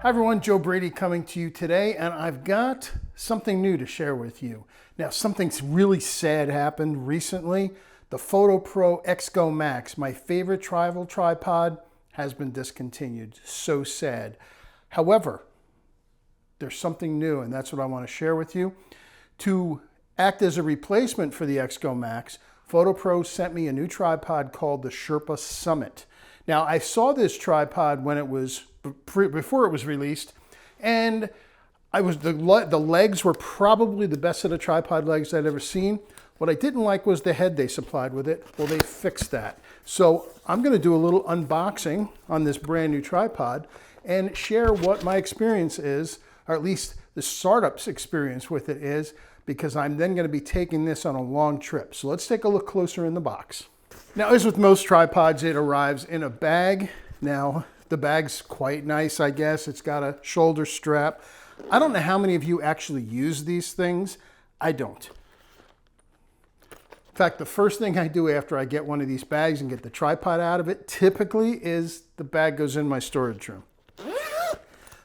Hi everyone, Joe Brady coming to you today, and I've got something new to share with you. Now, something's really sad happened recently. The Fotopro X-Go Max, my favorite travel tripod, has been discontinued. So sad. However, there's something new, and that's what I want to share with you. To act as a replacement for the X-Go Max, Fotopro sent me a new tripod called the Sherpa Summit. Now, I saw this tripod when it was before it was released, and the legs were probably the best set of tripod legs I'd ever seen. What I didn't like was the head they supplied with it. Well, they fixed that. So I'm going to do a little unboxing on this brand new tripod and share what my experience is, or at least the startup's experience with it is, because I'm then going to be taking this on a long trip. So let's take a look closer in the box. Now, as with most tripods, it arrives in a bag. Now, the bag's quite nice, I guess. It's got a shoulder strap. I don't know how many of you actually use these things. I don't. In fact, the first thing I do after I get one of these bags and get the tripod out of it, typically is the bag goes in my storage room.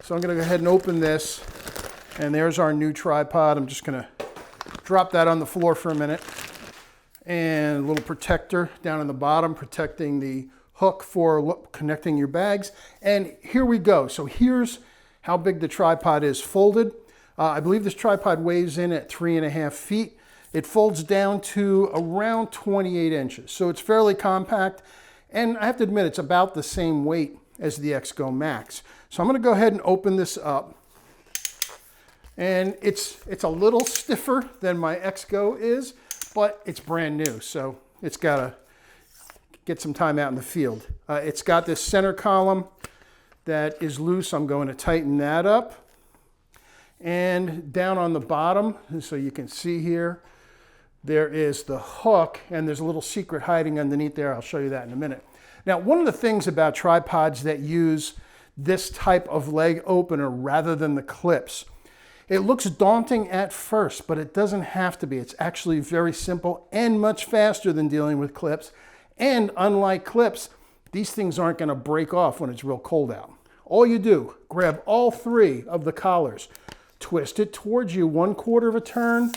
So I'm going to go ahead and open this, and there's our new tripod. I'm just going to drop that on the floor for a minute. And a little protector down in the bottom, protecting the hook for connecting your bags. And here we go. So here's how big the tripod is folded. I believe this tripod weighs in at 3.5 feet. It folds down to around 28 inches. So it's fairly compact. And I have to admit, it's about the same weight as the X-Go Max. So I'm going to go ahead and open this up. And it's a little stiffer than my X-Go is, but it's brand new. So it's got to get some time out in the field. It's got this center column that is loose. I'm going to tighten that up. And down on the bottom, so you can see here, there is the hook, and there's a little secret hiding underneath there. I'll show you that in a minute. Now, one of the things about tripods that use this type of leg opener rather than the clips, it looks daunting at first, but it doesn't have to be. It's actually very simple and much faster than dealing with clips. And unlike clips, these things aren't going to break off when it's real cold out. All you do, grab all three of the collars, twist it towards you 1/4 of a turn,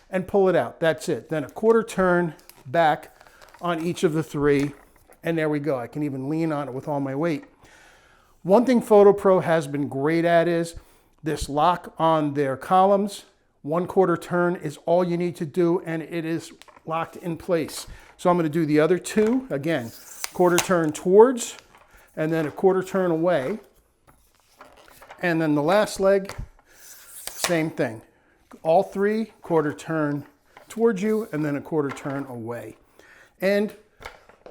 and pull it out. That's it. Then a 1/4 turn back on each of the three, and there we go. I can even lean on it with all my weight. One thing Fotopro has been great at is this lock on their columns. 1/4 turn is all you need to do, and it is locked in place. So I'm going to do the other two. Again, 1/4 turn towards, and then a 1/4 turn away. And then the last leg, same thing. All three, 1/4 turn towards you, and then a 1/4 turn away. And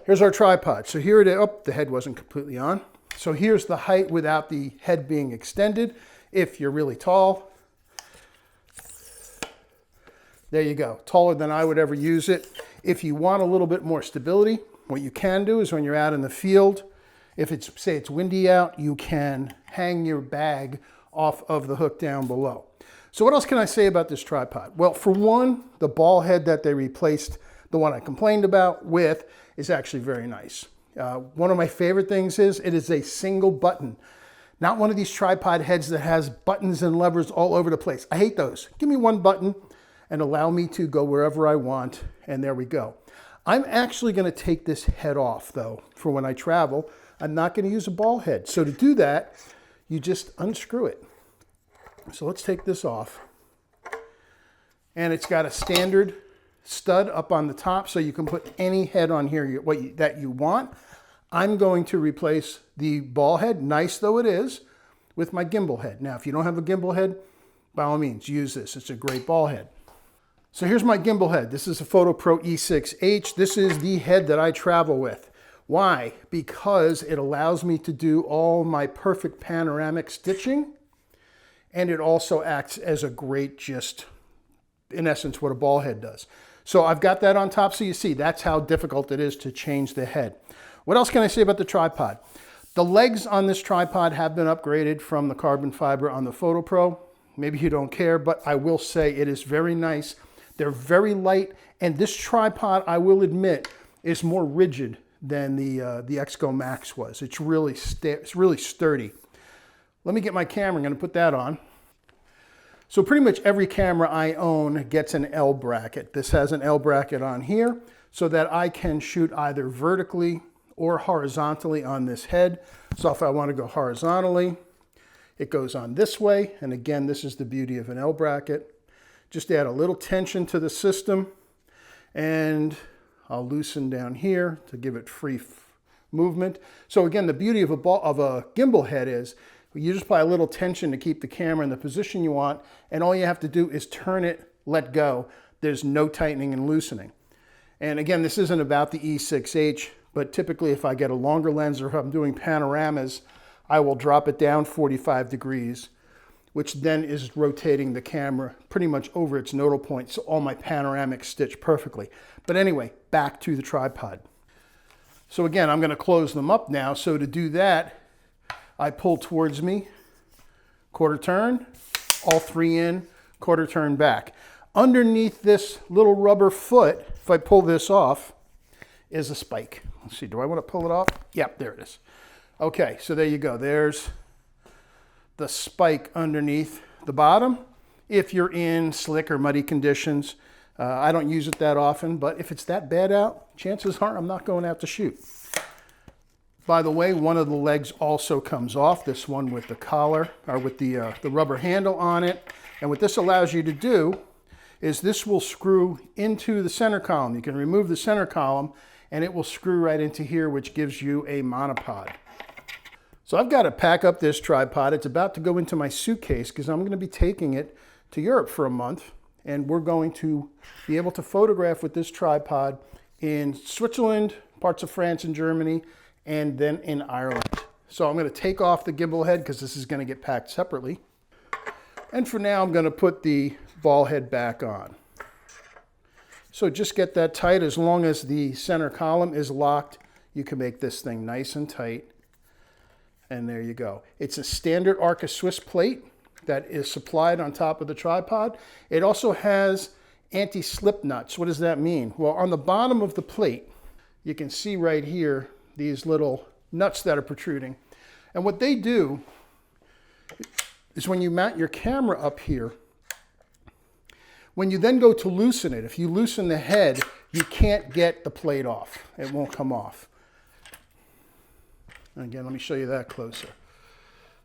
here's our tripod. So here it is. Oh, the head wasn't completely on. So here's the height without the head being extended. If you're really tall, there you go. Taller than I would ever use it. If you want a little bit more stability, what you can do is when you're out in the field, if it's, say it's windy out, you can hang your bag off of the hook down below. So what else can I say about this tripod? Well, for one, the ball head that they replaced the one I complained about with is actually very nice. One of my favorite things is it is a single button. Not one of these tripod heads that has buttons and levers all over the place. I hate those. Give me one button and allow me to go wherever I want, and there we go. I'm actually going to take this head off, though, for when I travel. I'm not going to use a ball head. So to do that, you just unscrew it. So let's take this off. And it's got a standard stud up on the top, so you can put any head on here that you want. I'm going to replace the ball head, nice though it is, with my gimbal head. Now, if you don't have a gimbal head, by all means, use this. It's a great ball head. So here's my gimbal head. This is a Fotopro E-6H. This is the head that I travel with. Why? Because it allows me to do all my perfect panoramic stitching, and it also acts as a great, just in essence, what a ball head does. So I've got that on top, so you see that's how difficult it is to change the head. What else can I say about the tripod? The legs on this tripod have been upgraded from the carbon fiber on the Fotopro. Maybe you don't care, but I will say it is very nice. They're very light, and this tripod, I will admit, is more rigid than the X-Go Max was. It's really sturdy. Let me get my camera. I'm going to put that on. So pretty much every camera I own gets an L bracket. This has an L bracket on here so that I can shoot either vertically or horizontally on this head. So if I want to go horizontally, it goes on this way. And again, this is the beauty of an L bracket. Just add a little tension to the system, and I'll loosen down here to give it free movement. So again, the beauty of a gimbal head is you just apply a little tension to keep the camera in the position you want, and all you have to do is turn it, let go. There's no tightening and loosening. And again, this isn't about the E-6H, but typically if I get a longer lens or if I'm doing panoramas, I will drop it down 45 degrees, which then is rotating the camera pretty much over its nodal point, so all my panoramics stitch perfectly. But anyway, back to the tripod. So again, I'm going to close them up now. So to do that, I pull towards me, quarter turn, all three in, quarter turn back. Underneath this little rubber foot, if I pull this off, is a spike. Let's see, do I want to pull it off? Yep, there it is. Okay, so there you go. There's the spike underneath the bottom. If you're in slick or muddy conditions, I don't use it that often, but if it's that bad out, chances are I'm not going out to shoot. By the way, one of the legs also comes off, this one with the collar, or with the rubber handle on it. And what this allows you to do is this will screw into the center column. You can remove the center column and it will screw right into here, which gives you a monopod. So I've got to pack up this tripod. It's about to go into my suitcase because I'm going to be taking it to Europe for a month. And we're going to be able to photograph with this tripod in Switzerland, parts of France and Germany, and then in Ireland. So I'm going to take off the gimbal head because this is going to get packed separately. And for now, I'm going to put the ball head back on. So just get that tight. As long as the center column is locked, you can make this thing nice and tight. And there you go. It's a standard Arca Swiss plate that is supplied on top of the tripod. It also has anti-slip nuts. What does that mean? Well, on the bottom of the plate, you can see right here these little nuts that are protruding. And what they do is when you mount your camera up here, when you then go to loosen it, if you loosen the head, you can't get the plate off. It won't come off. Again, let me show you that closer.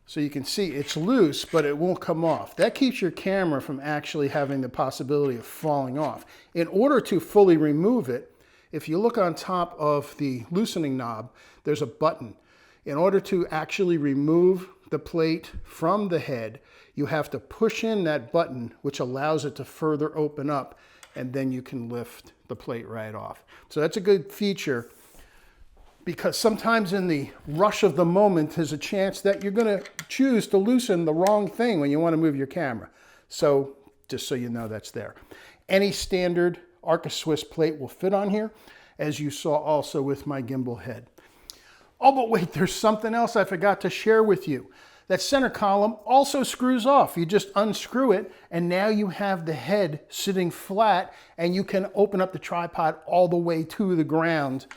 So you can see it's loose, but it won't come off. That keeps your camera from actually having the possibility of falling off. In order to fully remove it, if you look on top of the loosening knob, there's a button. In order to actually remove the plate from the head, you have to push in that button, which allows it to further open up, and then you can lift the plate right off. So that's a good feature, because sometimes in the rush of the moment, there's a chance that you're going to choose to loosen the wrong thing when you want to move your camera. So just so you know, that's there. Any standard Arca Swiss plate will fit on here, as you saw also with my gimbal head. Oh, but wait, there's something else I forgot to share with you. That center column also screws off. You just unscrew it, and now you have the head sitting flat, and you can open up the tripod all the way to the ground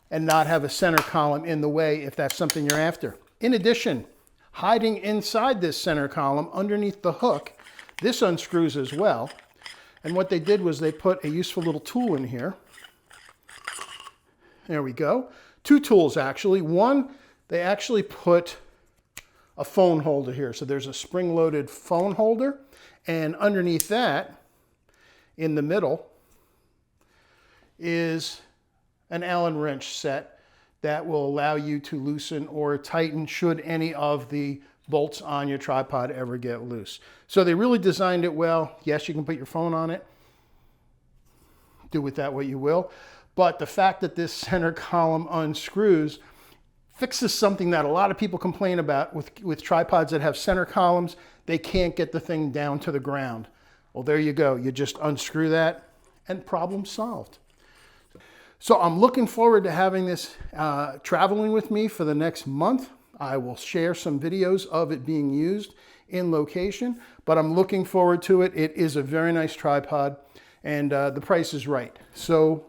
and not have a center column in the way if that's something you're after. In addition, hiding inside this center column underneath the hook, this unscrews as well. And what they did was they put a useful little tool in here. There we go. Two tools actually. One, they actually put a phone holder here. So there's a spring-loaded phone holder, and underneath that, in the middle, is an Allen wrench set that will allow you to loosen or tighten should any of the bolts on your tripod ever get loose. So they really designed it well. Yes, you can put your phone on it. Do with that what you will. But the fact that this center column unscrews fixes something that a lot of people complain about with tripods that have center columns. They can't get the thing down to the ground. Well, there you go. You just unscrew that and problem solved. So I'm looking forward to having this traveling with me for the next month. I will share some videos of it being used in location, but I'm looking forward to it. It is a very nice tripod, and the price is right. So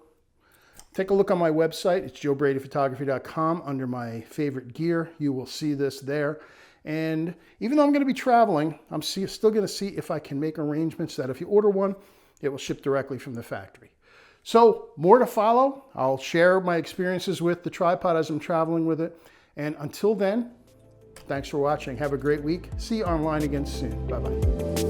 take a look on my website. It's joebradyphotography.com. Under my favorite gear, you will see this there. And even though I'm going to be traveling, I'm still going to see if I can make arrangements that if you order one, it will ship directly from the factory. So more to follow. I'll share my experiences with the tripod as I'm traveling with it. And until then, thanks for watching. Have a great week. See you online again soon. Bye-bye.